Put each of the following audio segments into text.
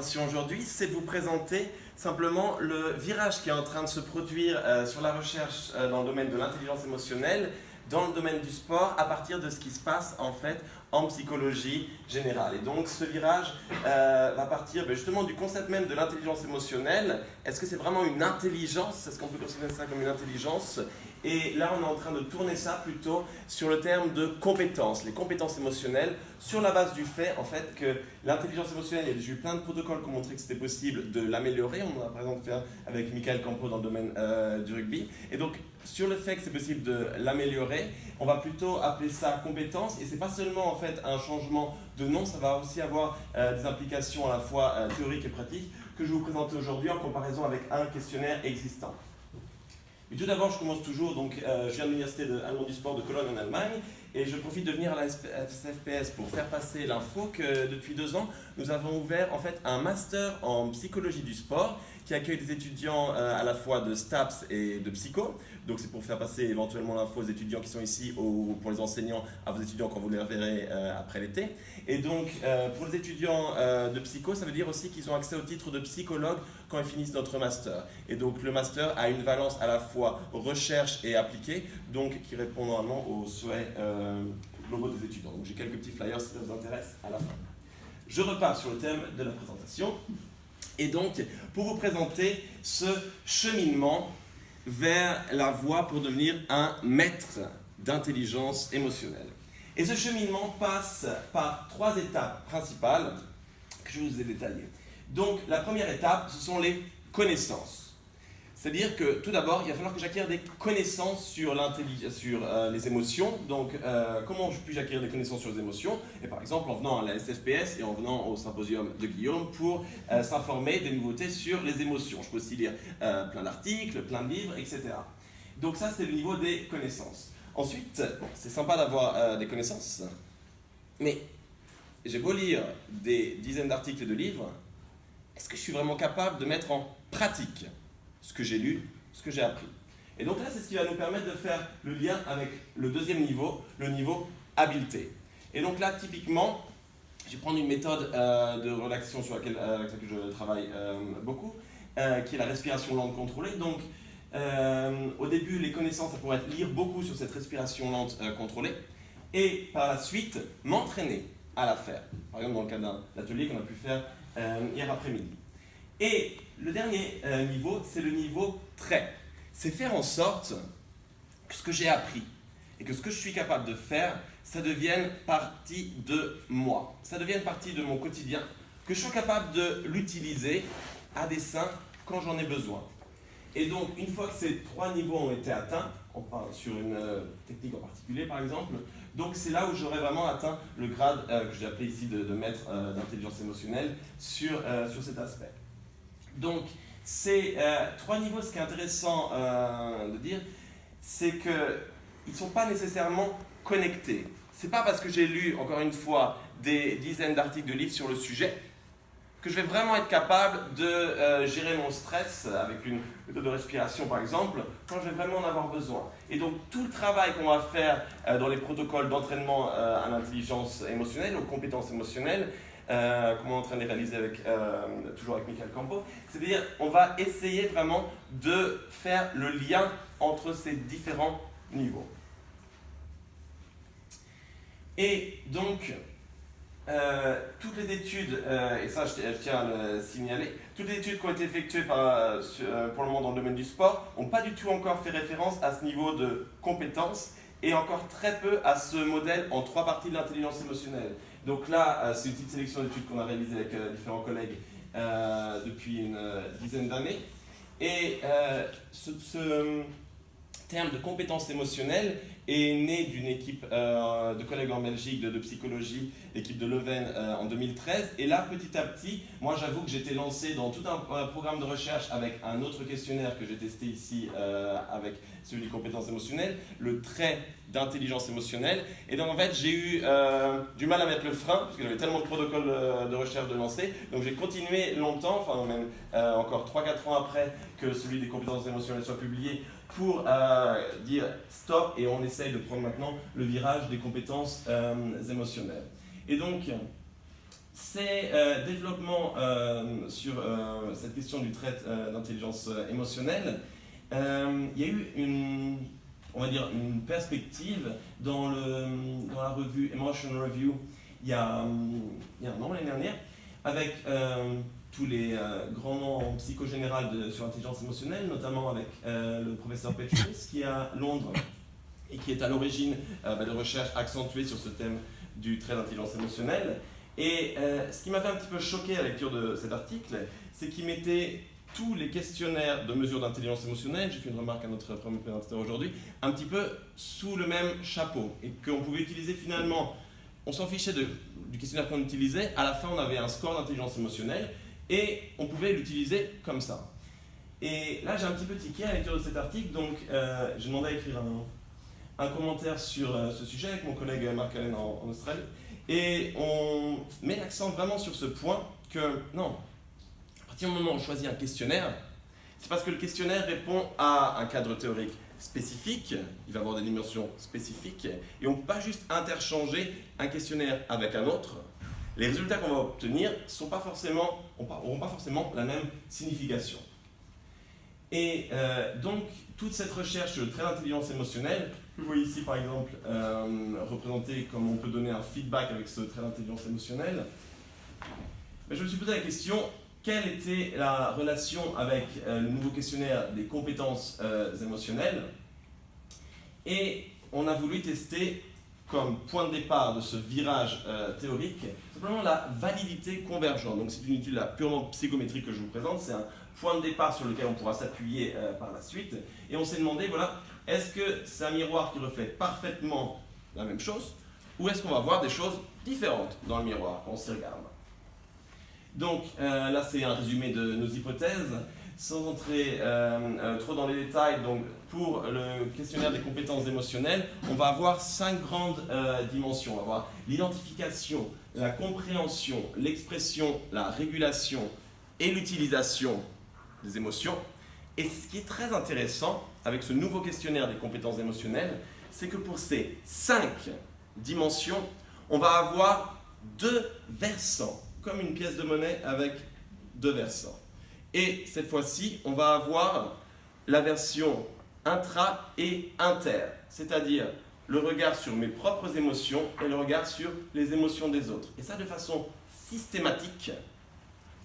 Aujourd'hui, c'est de vous présenter simplement le virage qui est en train de se produire sur la recherche dans le domaine de l'intelligence émotionnelle, dans le domaine du sport, à partir de ce qui se passe en fait en psychologie générale. Et donc ce virage va partir justement du concept même de l'intelligence émotionnelle. Est-ce que c'est vraiment une intelligence? Est-ce qu'on peut considérer ça comme une intelligence? Et là, on est en train de tourner ça plutôt sur le terme de compétences, les compétences émotionnelles, sur la base du fait en fait que l'intelligence émotionnelle, il y a déjà eu plein de protocoles qui ont montré que c'était possible de l'améliorer. On en a par exemple fait avec Michael Campo dans le domaine du rugby. Et donc, sur le fait que c'est possible de l'améliorer, on va plutôt appeler ça compétence. Et c'est pas seulement en fait un changement de nom, ça va aussi avoir des implications à la fois théoriques et pratiques que je vais vous présenter aujourd'hui en comparaison avec un questionnaire existant. Et tout d'abord, je commence toujours, donc je viens de l'université allemande du sport de Cologne en Allemagne et je profite de venir à la SFPS pour faire passer l'info que depuis 2 ans, nous avons ouvert en fait un master en psychologie du sport qui accueille des étudiants à la fois de STAPS et de psycho. Donc c'est pour faire passer éventuellement l'info aux étudiants qui sont ici ou pour les enseignants à vos étudiants quand vous les reverrez après l'été. Et donc pour les étudiants de psycho, ça veut dire aussi qu'ils ont accès au titre de psychologue quand ils finissent notre master. Et donc le master a une valence à la fois recherche et appliquée, donc qui répond normalement aux souhaits globaux des étudiants. Donc j'ai quelques petits flyers si ça vous intéresse à la fin. Je repars sur le thème de la présentation. Et donc, pour vous présenter ce cheminement vers la voie pour devenir un maître d'intelligence émotionnelle. Et ce cheminement passe par 3 étapes principales que je vous ai détaillées. Donc, la première étape, ce sont les connaissances. C'est-à-dire que tout d'abord, il va falloir que j'acquière des connaissances sur les émotions. Donc, comment puis-je acquérir des connaissances sur les émotions? Et par exemple, en venant à la SFPS et en venant au symposium de Guillaume pour s'informer des nouveautés sur les émotions. Je peux aussi lire plein d'articles, plein de livres, etc. Donc ça, c'est le niveau des connaissances. Ensuite, c'est sympa d'avoir des connaissances, mais j'ai beau lire des dizaines d'articles et de livres, est-ce que je suis vraiment capable de mettre en pratique ce que j'ai lu, ce que j'ai appris? Et donc là, c'est ce qui va nous permettre de faire le lien avec le deuxième niveau, le niveau habileté. Et donc là, typiquement, je vais prendre une méthode de relaxation avec laquelle je travaille beaucoup, qui est la respiration lente contrôlée. Donc, au début, les connaissances, ça pourrait être lire beaucoup sur cette respiration lente contrôlée, et par la suite, m'entraîner à la faire. Par exemple, dans le cas d'un atelier qu'on a pu faire hier après-midi. Et le dernier niveau, c'est le niveau trait. C'est faire en sorte que ce que j'ai appris et que ce que je suis capable de faire, ça devienne partie de moi. Ça devienne partie de mon quotidien, que je sois capable de l'utiliser à dessein quand j'en ai besoin. Et donc, une fois que ces 3 niveaux ont été atteints, on parle sur une technique en particulier par exemple, donc c'est là où j'aurais vraiment atteint le grade que j'ai appelé ici de maître d'intelligence émotionnelle sur cet aspect. Donc, ces 3 niveaux, ce qui est intéressant de dire, c'est qu'ils ne sont pas nécessairement connectés. Ce n'est pas parce que j'ai lu, encore une fois, des dizaines d'articles de livres sur le sujet que je vais vraiment être capable de gérer mon stress avec une méthode de respiration, par exemple, quand je vais vraiment en avoir besoin. Et donc, tout le travail qu'on va faire dans les protocoles d'entraînement à l'intelligence émotionnelle, aux compétences émotionnelles, comme on est en train de les réaliser toujours avec Michael Campo, c'est-à-dire on va essayer vraiment de faire le lien entre ces différents niveaux. Et donc, toutes les études, et ça je tiens à le signaler, toutes les études qui ont été effectuées pour le moment dans le domaine du sport n'ont pas du tout encore fait référence à ce niveau de compétence et encore très peu à ce modèle en 3 parties de l'intelligence émotionnelle. Donc là, c'est une petite sélection d'études qu'on a réalisées avec différents collègues depuis une dizaine d'années. Et ce terme de compétence émotionnelle est né d'une équipe de collègues en Belgique de psychologie, l'équipe de Leuven en 2013. Et là, petit à petit, moi j'avoue que j'étais lancé dans tout un programme de recherche avec un autre questionnaire que j'ai testé ici avec celui des compétences émotionnelles, le trait d'intelligence émotionnelle. Et donc en fait, j'ai eu du mal à mettre le frein, parce que j'avais tellement de protocoles de recherche de lancer. Donc j'ai continué longtemps, enfin même encore 3-4 ans après que celui des compétences émotionnelles soit publié, pour dire stop et on essaye de prendre maintenant le virage des compétences émotionnelles. Et donc, ces développements sur cette question du trait d'intelligence émotionnelle, il y a eu on va dire une perspective dans la revue Emotion Review il y a un an, l'année dernière, avec tous les grands noms en psycho général sur l'intelligence émotionnelle, notamment avec le professeur Petris qui est à Londres et qui est à l'origine de recherches accentuées sur ce thème du trait d'intelligence émotionnelle. Et ce qui m'avait un petit peu choqué à la lecture de cet article, c'est qu'il mettait tous les questionnaires de mesure d'intelligence émotionnelle, j'ai fait une remarque à notre premier présentateur aujourd'hui, un petit peu sous le même chapeau. Et qu'on pouvait utiliser finalement, on s'en fichait du questionnaire qu'on utilisait, à la fin on avait un score d'intelligence émotionnelle et on pouvait l'utiliser comme ça. Et là j'ai un petit peu tiqué à la lecture de cet article, donc j'ai demandé à écrire un commentaire sur ce sujet avec mon collègue Marc Allen en Australie. Et on met l'accent vraiment sur ce point que non, à partir du moment où on choisit un questionnaire, c'est parce que le questionnaire répond à un cadre théorique spécifique, il va avoir des dimensions spécifiques, et on ne peut pas juste interchanger un questionnaire avec un autre. Les résultats qu'on va obtenir n'auront pas forcément la même signification. Et donc, toute cette recherche sur le trait d'intelligence émotionnelle, vous voyez ici par exemple représenté comme on peut donner un feedback avec ce trait d'intelligence émotionnelle, mais je me suis posé la question, quelle était la relation avec le nouveau questionnaire des compétences émotionnelles? Et on a voulu tester comme point de départ de ce virage théorique, simplement la validité convergente. Donc c'est une étude là, purement psychométrique que je vous présente, c'est un point de départ sur lequel on pourra s'appuyer par la suite. Et on s'est demandé, voilà, est-ce que c'est un miroir qui reflète parfaitement la même chose, ou est-ce qu'on va voir des choses différentes dans le miroir quand on s'y regarde? Donc là c'est un résumé de nos hypothèses. Sans entrer trop dans les détails, donc pour le questionnaire des compétences émotionnelles, on va avoir 5 grandes dimensions. On va avoir l'identification, la compréhension, l'expression, la régulation et l'utilisation des émotions. Et ce qui est très intéressant avec ce nouveau questionnaire des compétences émotionnelles, c'est que pour ces 5 dimensions, on va avoir 2 versants, comme une pièce de monnaie avec 2 versants. Et cette fois-ci, on va avoir la version intra et inter, c'est-à-dire le regard sur mes propres émotions et le regard sur les émotions des autres. Et ça de façon systématique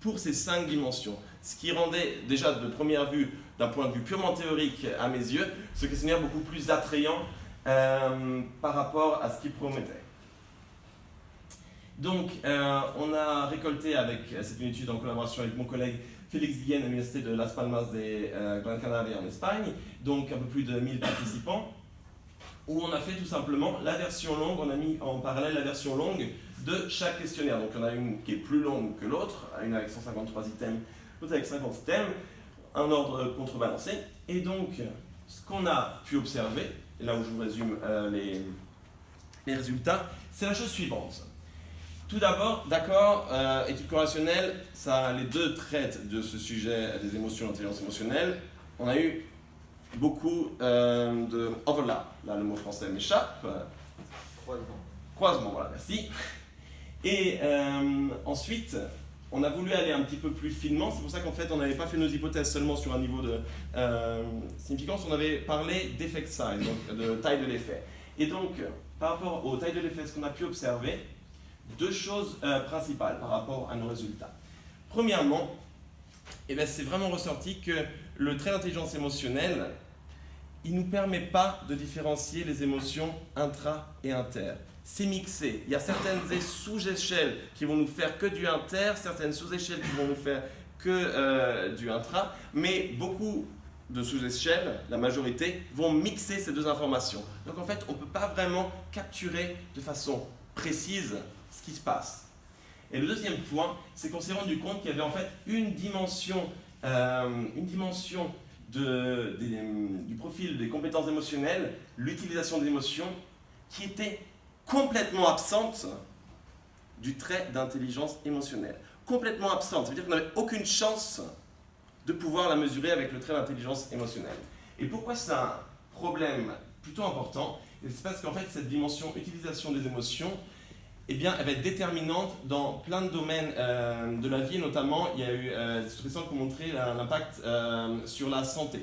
pour ces 5 dimensions. Ce qui rendait déjà de première vue, d'un point de vue purement théorique à mes yeux, ce questionnaire beaucoup plus attrayant par rapport à ce qu'il promettait. Donc, on a récolté c'est une étude en collaboration avec mon collègue Félix Guillen à l'université de Las Palmas de Gran Canaria en Espagne, donc un peu plus de 1000 participants, où on a fait tout simplement la version longue, on a mis en parallèle la version longue de chaque questionnaire. Donc il y en a une qui est plus longue que l'autre, une avec 153 items, l'autre avec 50 items, un ordre contrebalancé. Et donc, ce qu'on a pu observer, et là où je vous résume les résultats, c'est la chose suivante. Tout d'abord, d'accord, étude corrélationnelle, les 2 traitent de ce sujet des émotions et l'intelligence émotionnelle. On a eu beaucoup de overlap, là le mot français m'échappe. Croisement, voilà, merci. Et ensuite, on a voulu aller un petit peu plus finement, c'est pour ça qu'en fait on n'avait pas fait nos hypothèses seulement sur un niveau de significance, on avait parlé d'effect size, donc de taille de l'effet. Et donc, par rapport aux tailles de l'effet, ce qu'on a pu observer, 2 choses principales par rapport à nos résultats. Premièrement, c'est vraiment ressorti que le trait d'intelligence émotionnelle, il ne nous permet pas de différencier les émotions intra et inter. C'est mixé. Il y a certaines sous-échelles qui vont nous faire que du inter, certaines sous-échelles qui vont nous faire que du intra, mais beaucoup de sous-échelles, la majorité, vont mixer ces 2 informations. Donc en fait, on ne peut pas vraiment capturer de façon précise ce qui se passe. Et le deuxième point, c'est qu'on s'est rendu compte qu'il y avait en fait une dimension du profil des compétences émotionnelles, l'utilisation des émotions, qui était complètement absente du trait d'intelligence émotionnelle. Complètement absente, ça veut dire qu'on n'avait aucune chance de pouvoir la mesurer avec le trait d'intelligence émotionnelle. Et pourquoi c'est un problème plutôt important? C'est parce qu'en fait, cette dimension utilisation des émotions, eh bien, elle va être déterminante dans plein de domaines de la vie, notamment, il y a eu des études récentes qui ont montré l'impact sur la santé.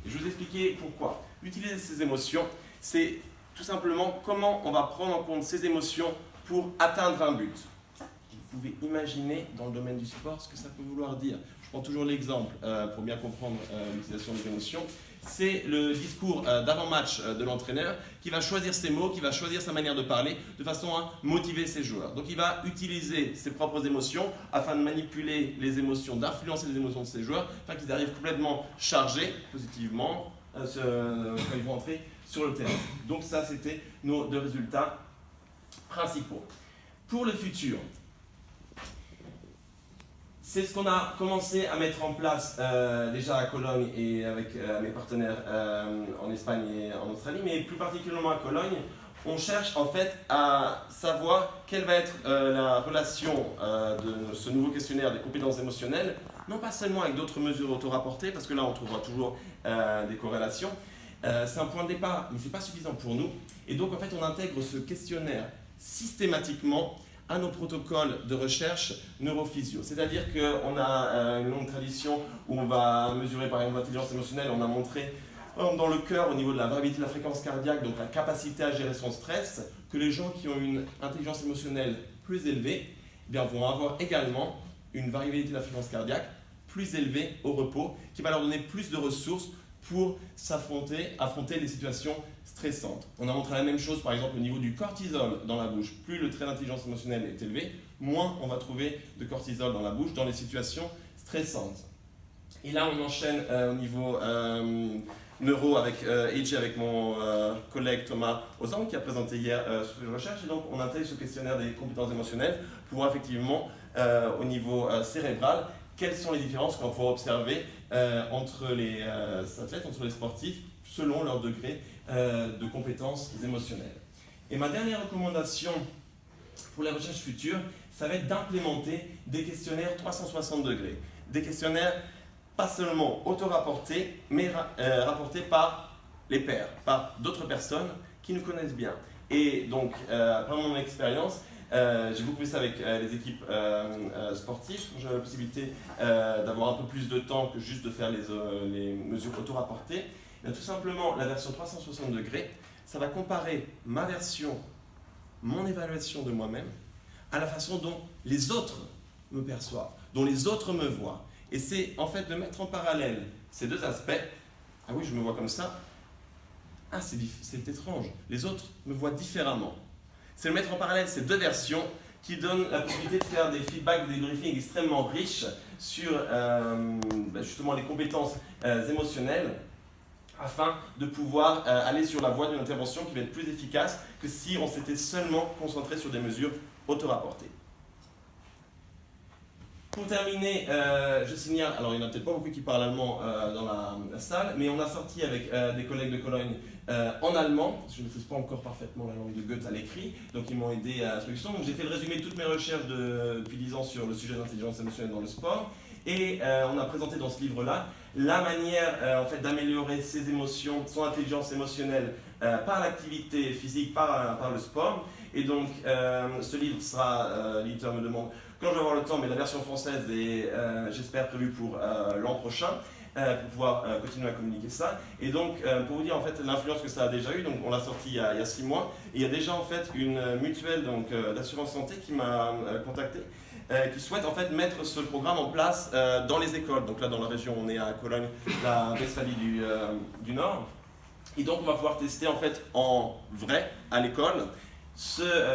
Et je vais vous expliquer pourquoi. Utiliser ces émotions, c'est tout simplement comment on va prendre en compte ces émotions pour atteindre un but. Vous pouvez imaginer dans le domaine du sport ce que ça peut vouloir dire. Je prends toujours l'exemple pour bien comprendre l'utilisation des émotions. C'est le discours d'avant-match de l'entraîneur qui va choisir ses mots, qui va choisir sa manière de parler de façon à motiver ses joueurs. Donc il va utiliser ses propres émotions afin de manipuler les émotions, d'influencer les émotions de ses joueurs, afin qu'ils arrivent complètement chargés positivement quand ils vont entrer sur le terrain. Donc ça, c'était nos 2 résultats principaux. Pour le futur, c'est ce qu'on a commencé à mettre en place déjà à Cologne et avec mes partenaires en Espagne et en Australie, mais plus particulièrement à Cologne, on cherche en fait à savoir quelle va être la relation de ce nouveau questionnaire des compétences émotionnelles, non pas seulement avec d'autres mesures auto-rapportées, parce que là on trouvera toujours des corrélations. C'est un point de départ, mais ce n'est pas suffisant pour nous. Et donc en fait on intègre ce questionnaire systématiquement à nos protocoles de recherche neurophysio. C'est-à-dire qu'on a une longue tradition où on va mesurer par exemple l'intelligence émotionnelle. On a montré dans le cœur, au niveau de la variabilité de la fréquence cardiaque, donc la capacité à gérer son stress, que les gens qui ont une intelligence émotionnelle plus élevée eh bien, vont avoir également une variabilité de la fréquence cardiaque plus élevée au repos, qui va leur donner plus de ressources pour affronter les situations stressantes. On a montré la même chose par exemple au niveau du cortisol dans la bouche. Plus le trait d'intelligence émotionnelle est élevé, moins on va trouver de cortisol dans la bouche dans les situations stressantes. Et là on enchaîne au niveau neuro avec mon collègue Thomas Ozan qui a présenté hier sur les recherches. Et donc on intègre ce questionnaire des compétences émotionnelles pour voir effectivement au niveau cérébral quelles sont les différences qu'on va pouvoir observer entre les athlètes, entre les sportifs, selon leur degré de compétences émotionnelles. Et ma dernière recommandation pour les recherches futures, ça va être d'implémenter des questionnaires 360 degrés. Des questionnaires pas seulement auto-rapportés, mais rapportés par les pairs, par d'autres personnes qui nous connaissent bien. Et donc, par mon expérience, j'ai beaucoup fait ça avec les équipes sportives. J'avais la possibilité d'avoir un peu plus de temps que juste de faire les mesures auto-rapportées. Tout simplement, la version 360 degrés, ça va comparer ma version, mon évaluation de moi-même, à la façon dont les autres me perçoivent, dont les autres me voient. Et c'est en fait de mettre en parallèle ces 2 aspects. Ah oui, je me vois comme ça. Ah, c'est étrange. Les autres me voient différemment. C'est de mettre en parallèle ces 2 versions qui donnent la possibilité de faire des feedbacks, des briefings extrêmement riches sur justement les compétences émotionnelles afin de pouvoir aller sur la voie d'une intervention qui va être plus efficace que si on s'était seulement concentré sur des mesures auto-rapportées. Pour terminer, je signale, alors il n'y en a peut-être pas beaucoup qui parlent allemand dans la salle, mais on a sorti avec des collègues de Cologne en allemand, parce que je ne maîtrise pas encore parfaitement la langue de Goethe à l'écrit, donc ils m'ont aidé à la traduction. Donc j'ai fait le résumé de toutes mes recherches depuis 10 ans sur le sujet de l'intelligence émotionnelle dans le sport, et on a présenté dans ce livre-là la manière en fait, d'améliorer ses émotions, son intelligence émotionnelle par l'activité physique, par le sport. Et donc ce livre sera, l'éditeur me demande quand je vais avoir le temps, mais la version française est, j'espère, prévue pour l'an prochain, pour pouvoir continuer à communiquer ça. Et donc, pour vous dire en fait l'influence que ça a déjà eu, donc on l'a sorti il y a 6 mois, et il y a déjà en fait une mutuelle d'assurance santé qui m'a contacté, qui souhaite en fait mettre ce programme en place dans les écoles. Donc là, dans la région, on est à Cologne, la Westphalie du Nord. Et donc, on va pouvoir tester en fait en vrai à l'école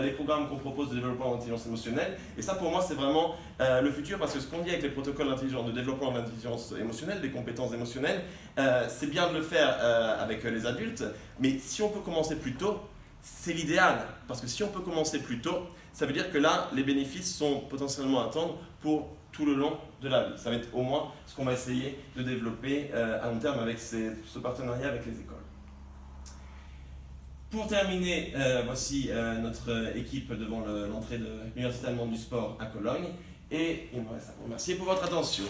les programmes qu'on propose de développement d'intelligence émotionnelle. Et ça, pour moi, c'est vraiment le futur, parce que ce qu'on dit avec les protocoles de développement d'intelligence émotionnelle, des compétences émotionnelles, c'est bien de le faire avec les adultes, mais si on peut commencer plus tôt, c'est l'idéal. Parce que si on peut commencer plus tôt, ça veut dire que là, les bénéfices sont potentiellement à attendre pour tout le long de la vie. Ça va être au moins ce qu'on va essayer de développer à long terme avec ce partenariat avec les écoles. Pour terminer, voici notre équipe devant l'entrée de l'Université allemande du sport à Cologne. Et il me reste à vous remercier pour votre attention.